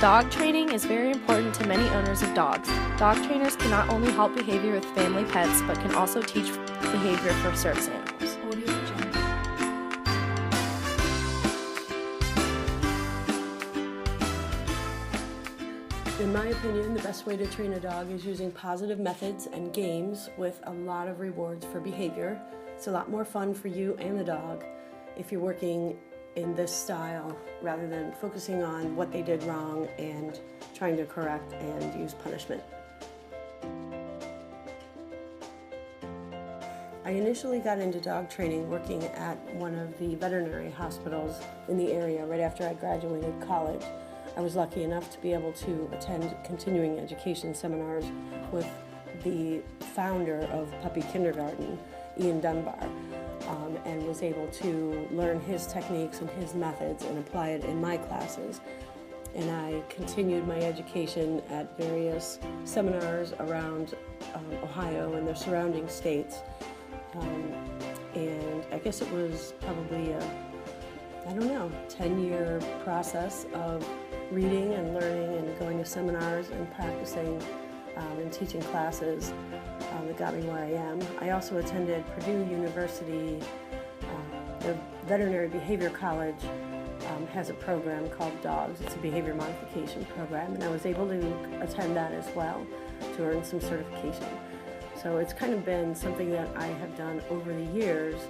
Dog training is very important to many owners of dogs. Dog trainers can not only help behavior with family pets, but can also teach behavior for service animals. In my opinion, the best way to train a dog is using positive methods and games with a lot of rewards for behavior. It's a lot more fun for you and the dog if you're working in this style rather than focusing on what they did wrong and trying to correct and use punishment. I initially got into dog training working at one of the veterinary hospitals in the area right after I graduated college. I was lucky enough to be able to attend continuing education seminars with the founder of Puppy Kindergarten, Ian Dunbar, and was able to learn his techniques and his methods and apply it in my classes. And I continued my education at various seminars around Ohio and the surrounding states. And I guess it was probably a 10-year process of reading and learning and going to seminars and practicing and teaching classes that got me where I am. I also attended Purdue University. The Veterinary Behavior College has a program called DOGS. It's a behavior modification program, and I was able to attend that as well to earn some certification. So it's kind of been something that I have done over the years,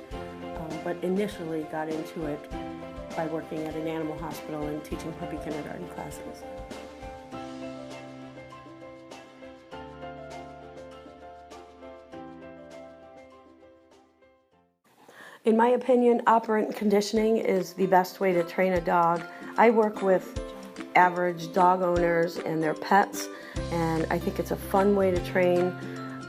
but initially got into it by working at an animal hospital and teaching puppy kindergarten classes. In my opinion, operant conditioning is the best way to train a dog. I work with average dog owners and their pets, and I think it's a fun way to train.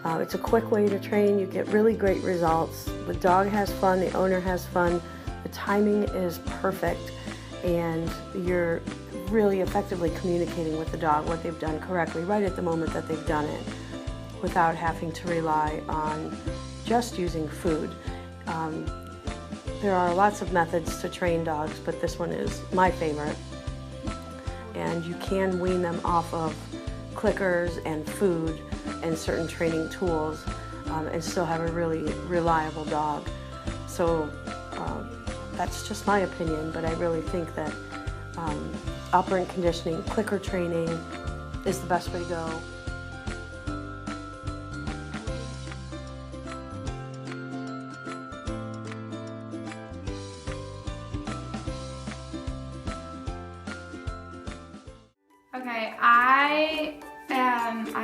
It's a quick way to train. You get really great results. The dog has fun, the owner has fun, the timing is perfect, and you're really effectively communicating with the dog what they've done correctly right at the moment that they've done it without having to rely on just using food. There are lots of methods to train dogs, but this one is my favorite. And you can wean them off of clickers and food and certain training tools and still have a really reliable dog. So that's just my opinion, but I really think that operant conditioning, clicker training is the best way to go. Okay, I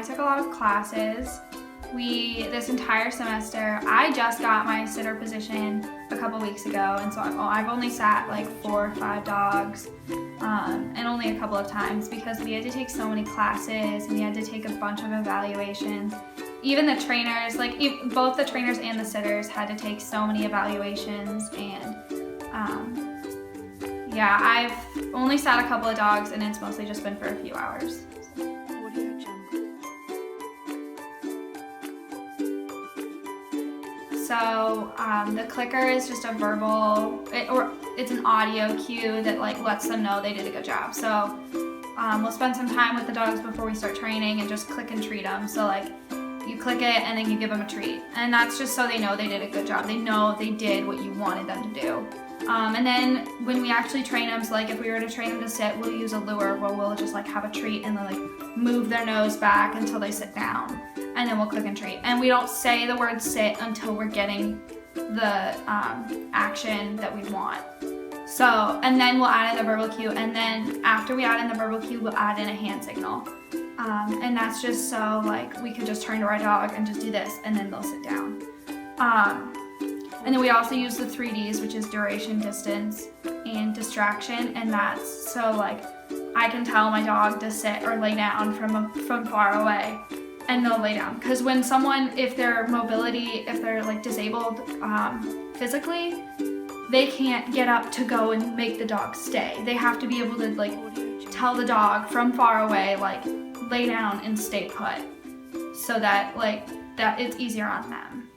took a lot of classes. This entire semester, I just got my sitter position a couple weeks ago, and so I've only sat like 4 or 5 dogs, and only a couple of times because we had to take so many classes and we had to take a bunch of evaluations. Even the trainers, both the trainers and the sitters had to take so many evaluations, and yeah, I've only sat a couple of dogs, and it's mostly just been for a few hours. So the clicker is just a verbal, it's an audio cue that lets them know they did a good job. So we'll spend some time with the dogs before we start training and just click and treat them. So you click it and then you give them a treat. And that's just so they know they did a good job. They know they did what you wanted them to do. And then when we actually train them, so if we were to train them to sit, we'll use a lure where we'll just have a treat and then move their nose back until they sit down. And then we'll click and treat. And we don't say the word sit until we're getting the action that we want. So, and then we'll add in the verbal cue, and then after we add in the verbal cue, we'll add in a hand signal. And that's just so we could just turn to our dog and just do this, and then they'll sit down. And then we also use the 3Ds, which is duration, distance, and distraction, and that's so I can tell my dog to sit or lay down from far away, and they'll lay down. Because when if they're disabled physically, they can't get up to go and make the dog stay. They have to be able to tell the dog from far away, lay down and stay put, so that that it's easier on them.